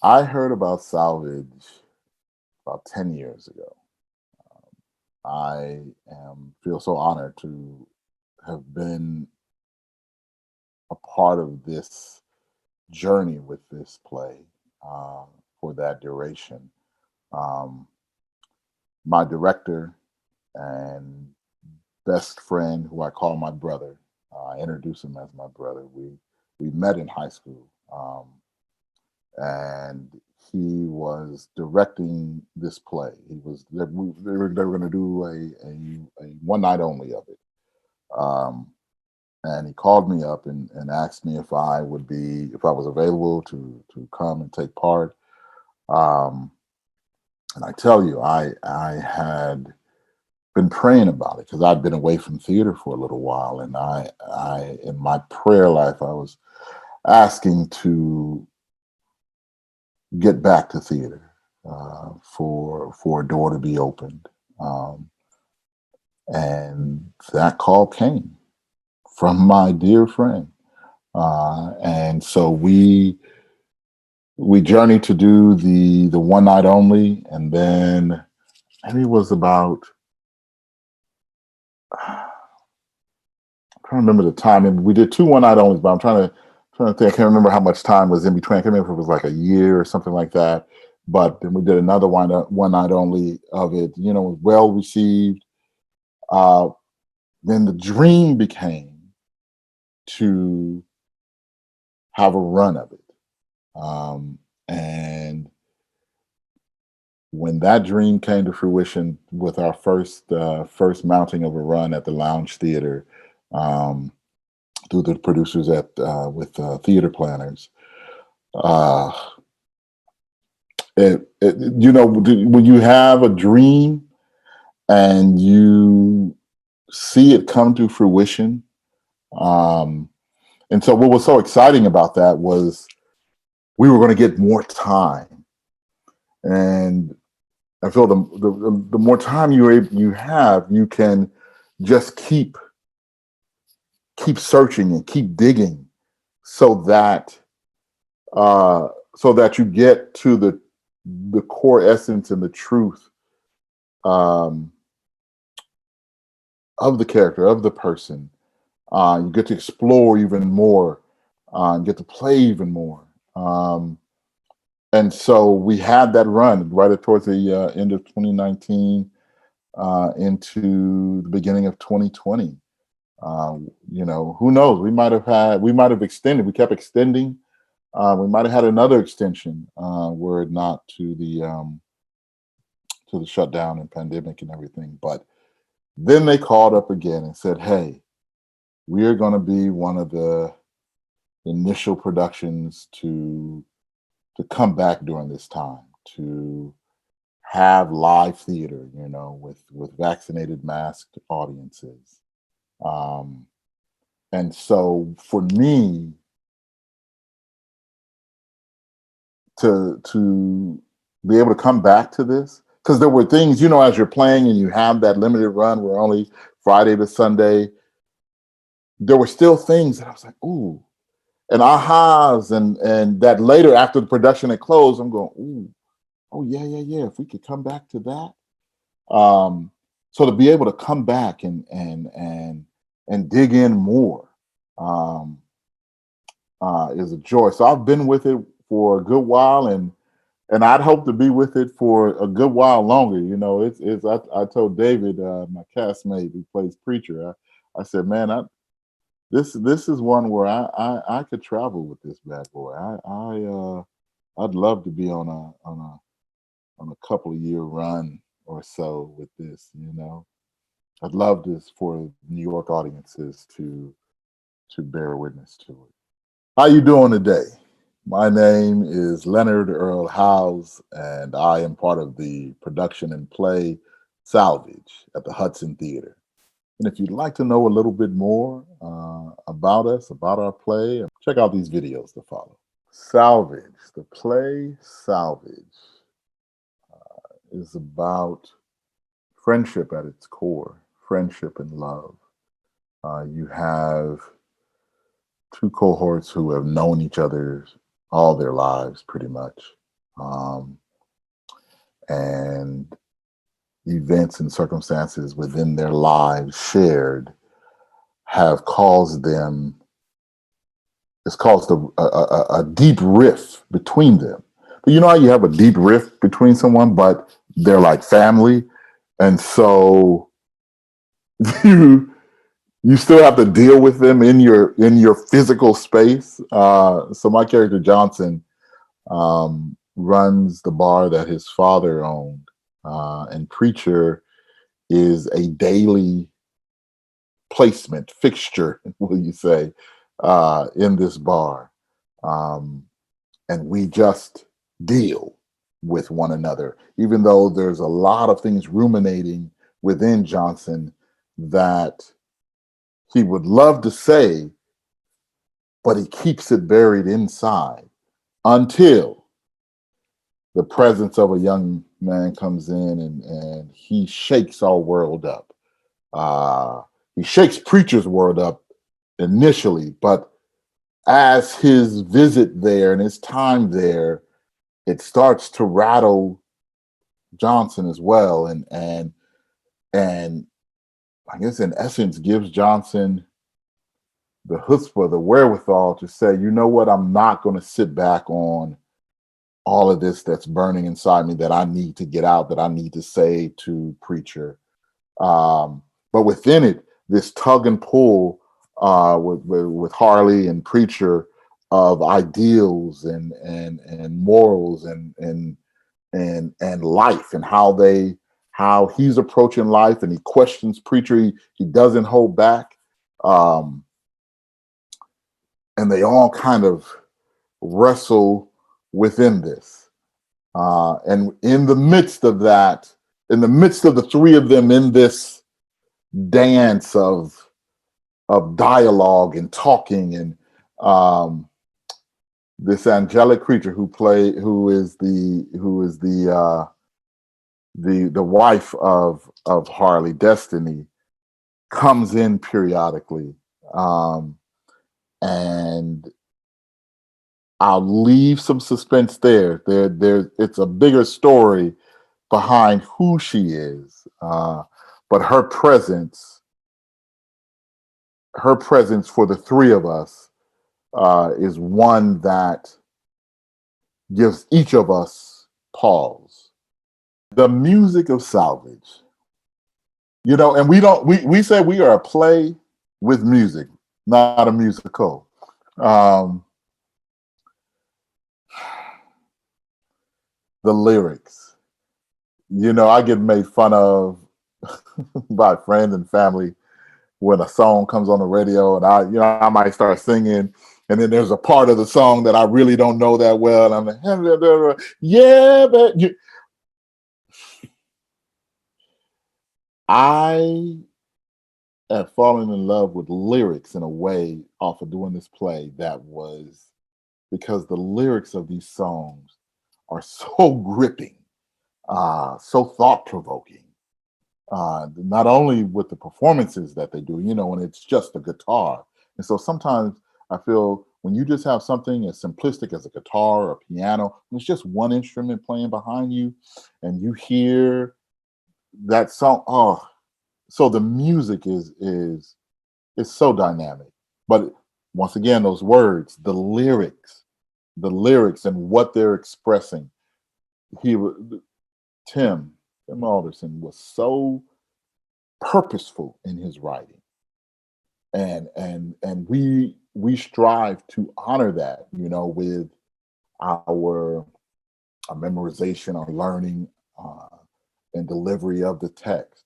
I heard about Salvage about 10 years ago. I feel so honored to have been a part of this journey with this play uh, for that duration. Um, my director and best friend, who I call my brother, I introduce him as my brother. We met in high school, and he was directing this play. They were going to do a one night only of it. Um, and he called me up and asked me if I was available to come and take part. Um, and I tell you, I had been praying about it because I'd been away from theater for a little while, and I in my prayer life I was asking to get back to theater, for a door to be opened, um, and that call came from my dear friend. And so we journeyed to do the one night only, and then maybe it was about, I'm trying to remember the time. And we did two one night onlys, but I'm trying to think. I can't remember how much time was in between. I can't remember if it was like a year or something like that. But then we did another one night only of it. You know, it was well received. Uh, then the dream became to have a run of it. And when that dream came to fruition with our first mounting of a run at the Lounge Theater, um, through the producers at with theater planners, uh, when you have a dream and you see it come to fruition, um, and so what was so exciting about that was we were going to get more time, and I feel the more time you have, you can just keep searching and keep digging, so that so that you get to the core essence and the truth, um, of the character, of the person. You get to explore even more, get to play even more. Um, and so we had that run right towards the end of 2019, into the beginning of 2020. Who knows? We might have extended. We kept extending. We might have had another extension, were it not to the shutdown and pandemic and everything. But then they called up again and said, "Hey, we are going to be one of the initial productions to come back during this time, to have live theater, with vaccinated, masked audiences." Um, and so for me to be able to come back to this, because there were things, as you're playing and you have that limited run where only Friday to Sunday, there were still things that I was like, ooh, and ahas, and that later after the production had closed, I'm going, ooh, oh yeah, yeah, yeah. If we could come back to that, so to be able to come back and dig in more, um, is a joy. So I've been with it for a good while, and I'd hope to be with it for a good while longer. I told David, my castmate who plays preacher, I said, man, this is one where I could travel with this bad boy. I'd love to be on a couple of year run or so with this. I'd love this for New York audiences to bear witness to it. How you doing today? My name is Leonard Earl Howze, and I am part of the production and play Salvage at the Hudson Theater. And if you'd like to know a little bit more about us, about our play, check out these videos to follow. Salvage, the play Salvage, is about friendship at its core, friendship and love. You have two cohorts who have known each other all their lives, pretty much. um, and events and circumstances within their lives shared have caused them, it's caused a deep rift between them. But you know how you have a deep rift between someone, but they're like family, and so you you still have to deal with them in your physical space. So my character Johnson runs the bar that his father owned, and Preacher is a daily placement fixture, will you say, in this bar. Um, and we just deal with one another, even though there's a lot of things ruminating within Johnson that he would love to say, but he keeps it buried inside until the presence of a young man comes in and he shakes our world up. He shakes Preacher's world up initially, but as his visit there and his time there, it starts to rattle Johnson as well, and I guess in essence gives Johnson the chutzpah, the wherewithal to say, you know what, I'm not going to sit back on all of this that's burning inside me that I need to get out, that I need to say to Preacher. But within it, this tug and pull with Harley and Preacher of ideals and morals and life, and how he's approaching life, and he questions Preacher. He doesn't hold back, and they all kind of wrestle within this. And in the midst of that, in the midst of the three of them in this dance of dialogue and talking, and this angelic creature who is the wife of Harley, Destiny, comes in periodically, and I'll leave some suspense there. It's a bigger story behind who she is, but her presence for the three of us is one that gives each of us pause. The music of Salvage, and we say we are a play with music, not a musical. The lyrics, I get made fun of by friends and family when a song comes on the radio, and I might start singing, and then there's a part of the song that I really don't know that well, and I'm like, yeah, but I have fallen in love with lyrics in a way off of doing this play that was because the lyrics of these songs are so gripping, so thought-provoking. Not only with the performances that they do, and it's just a guitar. And so sometimes I feel when you just have something as simplistic as a guitar or a piano, and it's just one instrument playing behind you, and you hear that song, so the music is so dynamic. But once again, those words, the lyrics and what they're expressing. Tim Alderson was so purposeful in his writing, and we strive to honor that, with our memorization, our learning, and delivery of the text,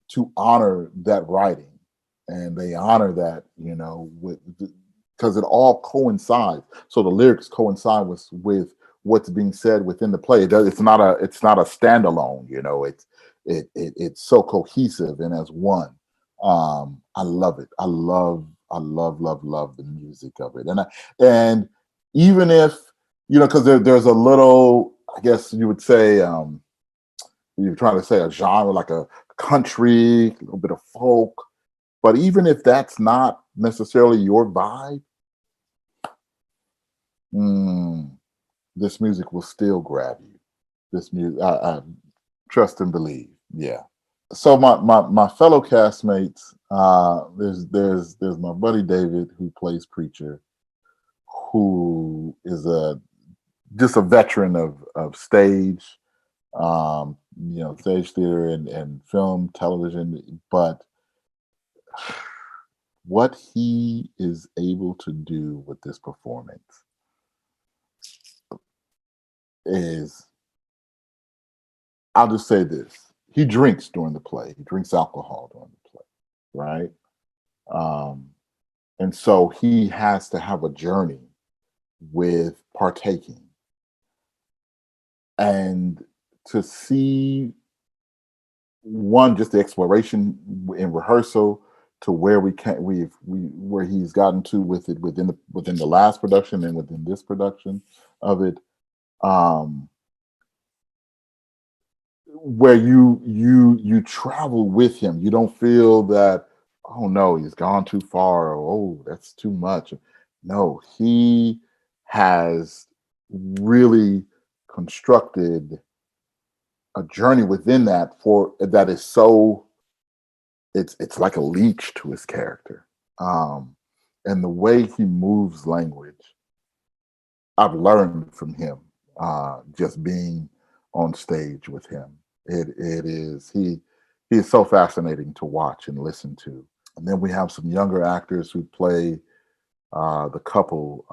to honor that writing, and they honor that, with because it all coincides. So the lyrics coincide with what's being said within the play. It's not a standalone. It's so cohesive and as one. I love it. I love the music of it, and even if because there's a little, I guess you would say, you're trying to say a genre like a country, a little bit of folk, but even if that's not necessarily your vibe, this music will still grab you. This music, I trust and believe. Yeah. So my fellow castmates, there's my buddy David who plays preacher, who is just a veteran of stage, stage theater and film, television. But what he is able to do with this performance is, I'll just say this: he drinks during the play. He drinks alcohol during the play, right? And so he has to have a journey with partaking, and to see one, just the exploration in rehearsal to where where he's gotten to with it within the last production and within this production of it, where you travel with him. You don't feel that, oh no, he's gone too far, or oh, that's too much. No, he has really constructed a journey within that is so, it's like a leech to his character. And the way he moves language, I've learned from him, just being on stage with him. It is he is so fascinating to watch and listen to. And then we have some younger actors who play the couple,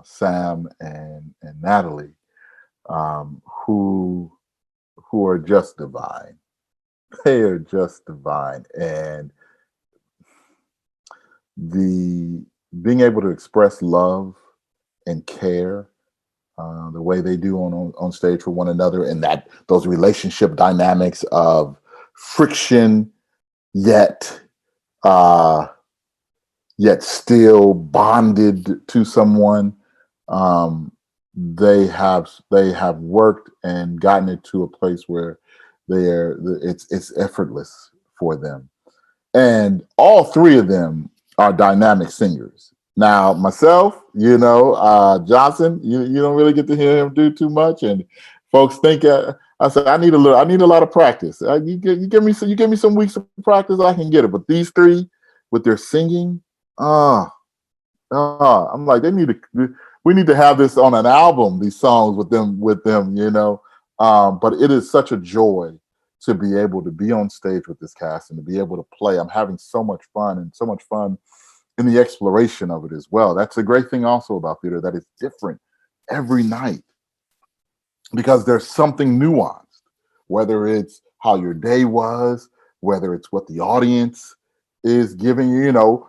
Sam and Nat'l, who are just divine. They are just divine, and the being able to express love and care the way they do on stage for one another, and that those relationship dynamics of friction, yet still bonded to someone. They have worked and gotten it to a place where it's effortless for them, and all three of them are dynamic singers. Now, myself, Johnson, you don't really get to hear him do too much, and folks think I said I need a lot of practice. You give me some weeks of practice, I can get it. But these three, with their singing, I'm like, we need to have this on an album. These songs with them, But it is such a joy to be able to be on stage with this cast and to be able to play. I'm having so much fun in the exploration of it as well. That's a great thing also about theater, that it's different every night because there's something nuanced, whether it's how your day was, whether it's what the audience is giving you.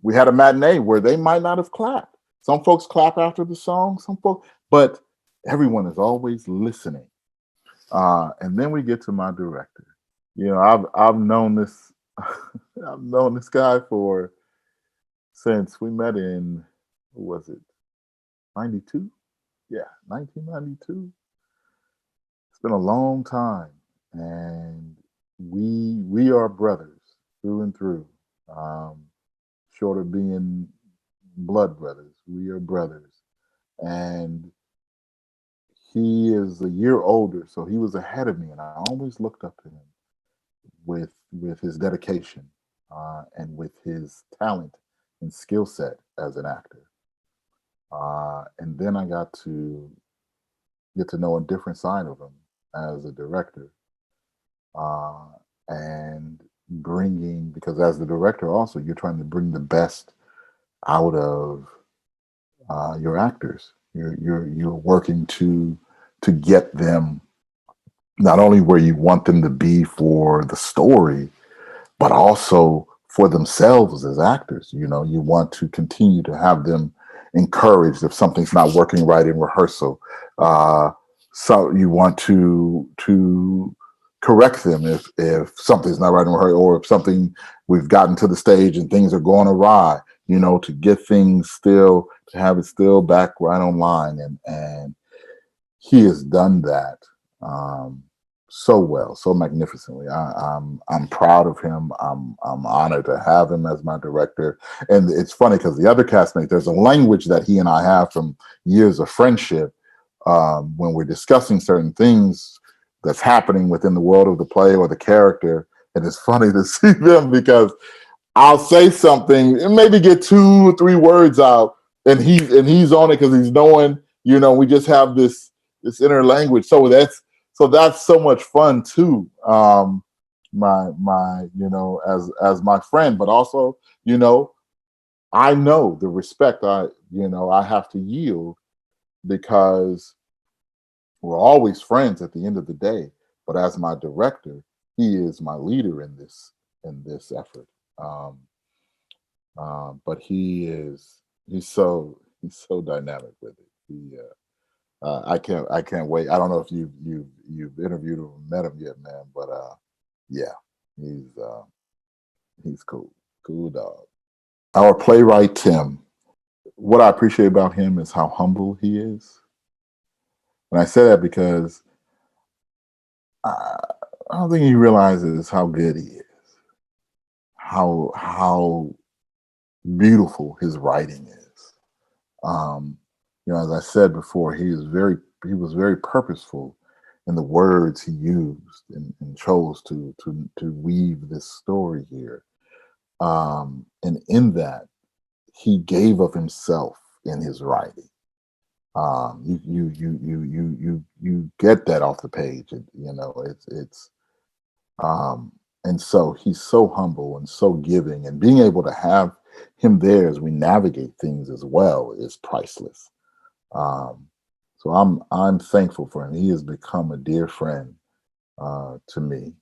We had a matinee where they might not have clapped. Some folks clap after the song, but everyone is always listening. And then we get to my director. I've known this I've known this guy since we met in, what was it, 92? Yeah, 1992. It's been a long time, and we are brothers through and through. Short of being blood brothers, we are brothers. And he is a year older, so he was ahead of me, and I always looked up to him with his dedication and with his talent and skill set as an actor. And then I got to get to know a different side of him as a director, and because as the director also, you're trying to bring the best out of your actors. You're working to get them not only where you want them to be for the story, but also for themselves as actors. You want to continue to have them encouraged if something's not working right in rehearsal. So you want to correct them if something's not right in rehearsal, or if we've gotten to the stage and things are going awry. To get things to have it still back right on line, and he has done that so well, so magnificently. I'm proud of him. I'm honored to have him as my director. And it's funny because the other castmate, there's a language that he and I have from years of friendship when we're discussing certain things that's happening within the world of the play or the character. And it's funny to see them because I'll say something and maybe get 2 or 3 words out, and he's on it because he's knowing. We just have this inner language. So that's so much fun too. My as my friend, but also I know the respect I have to yield because we're always friends at the end of the day. But as my director, he is my leader in this effort. Um, but he's so dynamic with it. I can't wait. I don't know if you've interviewed him or met him yet, man. But yeah, he's cool dog. Our playwright Tim. What I appreciate about him is how humble he is, and I say that because I, I don't think he realizes how good he is, how beautiful his writing is. Um, as I said before, he was very purposeful in the words he used and chose to weave this story here. And in that, he gave of himself in his writing. You get that off the page. It's and so he's so humble and so giving, and being able to have him there as we navigate things as well is priceless. Um, so I'm thankful for him. He has become a dear friend to me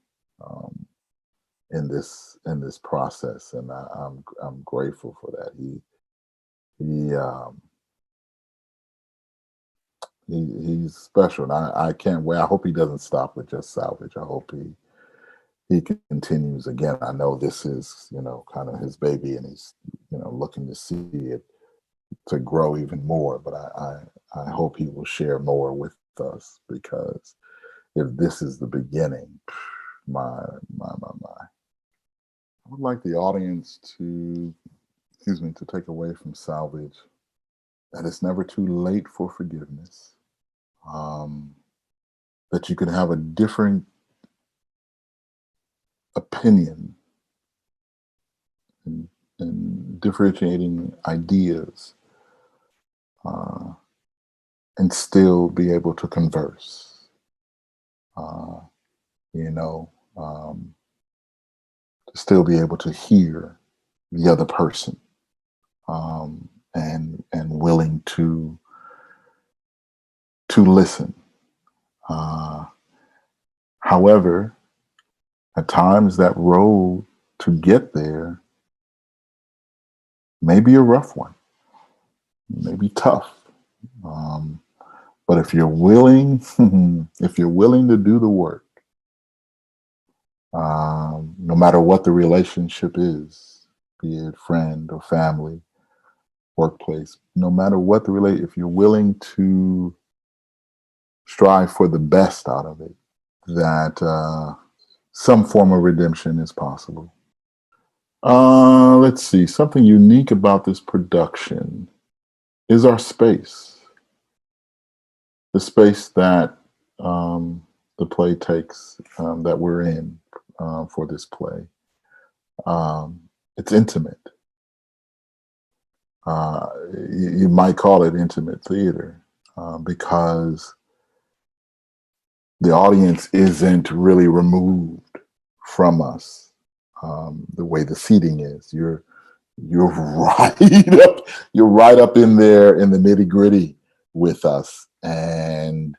in this process, and I'm grateful for that. He's special, and I can't wait. I hope he doesn't stop with just Salvage. I hope he continues. Again, I know this is kind of his baby, and he's looking to see it to grow even more. But I hope he will share more with us, because if this is the beginning, my. I would like the audience to take away from Salvage that it's never too late for forgiveness. That you can have a different opinion and differentiating ideas, and still be able to converse. To still be able to hear the other person, and willing to listen. However, at times that road to get there may be a rough one, may be tough. But if you're willing, if you're willing to do the work, no matter what the relationship is, be it friend or family, workplace, no matter what if you're willing to strive for the best out of it, that some form of redemption is possible. Let's see. Something unique about this production is our space. The space that the play takes, that we're in for this play. It's intimate. You might call it intimate theater, because the audience isn't really removed from us the way the seating is. You're right up in there in the nitty gritty with us, and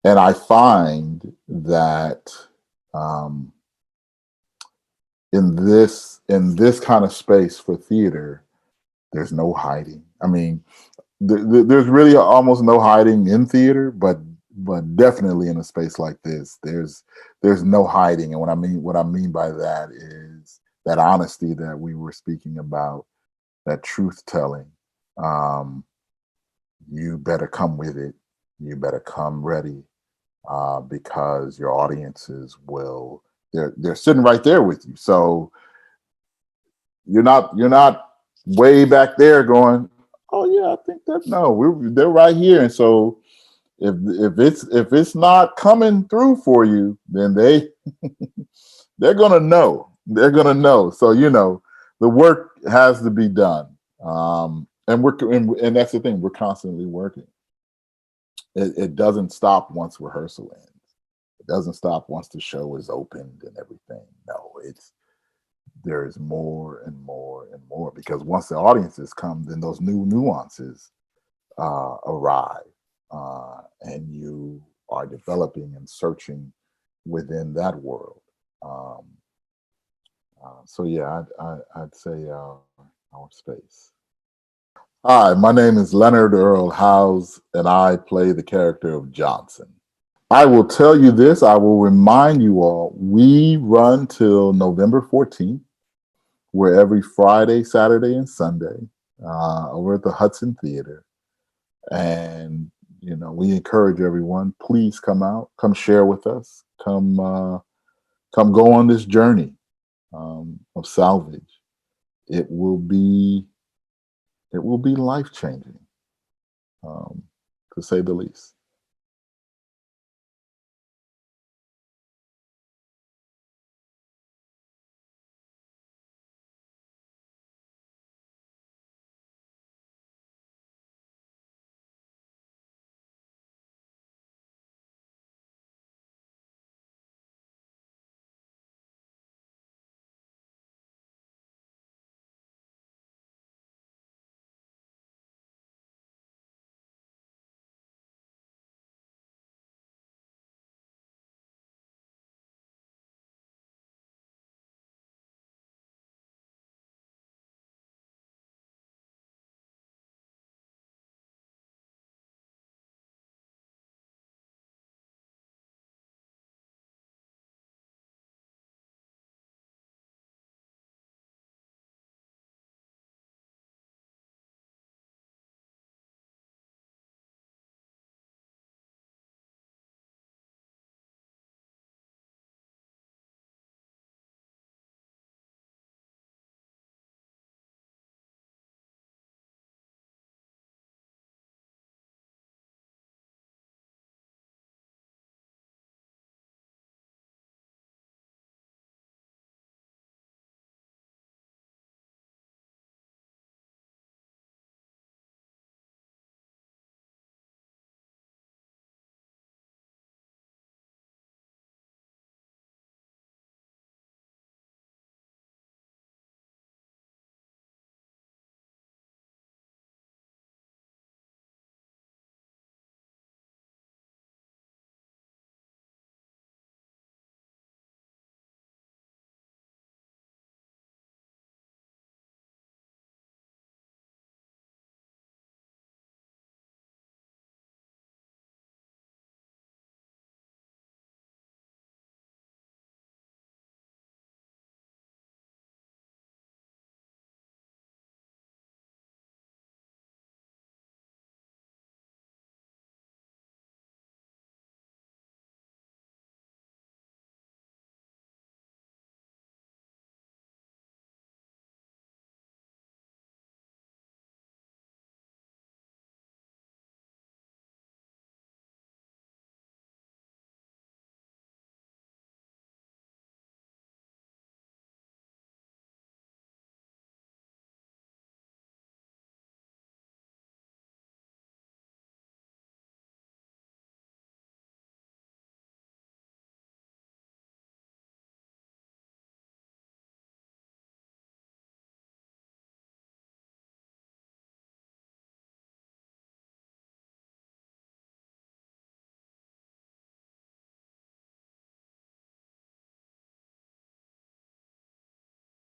I find that in this kind of space for theater, there's no hiding. I mean, there's really almost no hiding in theater, but definitely in a space like this, there's no hiding. And what I mean by that is that honesty that we were speaking about, that truth telling. You better come with it. You better come ready. because your audiences will, they're sitting right there with you. So you're not way back there going, oh yeah, I think that, no, they're right here. And so if it's not coming through for you, then they're gonna know. They're gonna know. So the work has to be done, and that's the thing. We're constantly working. It doesn't stop once rehearsal ends. It doesn't stop once the show is opened and everything. No, there is more and more and more, because once the audiences come, then those new nuances arrive, and you are developing and searching within that world. Um, so yeah, I'd say our space. Hi, my name is Leonard Earl Howze, and I play the character of Johnson. I will tell you this, I will remind you all, we run till November 14th. We're every Friday, Saturday, and Sunday over at the Hudson Theater. And, we encourage everyone, please come out, come share with us, come go on this journey of Salvage. It will be life-changing, to say the least.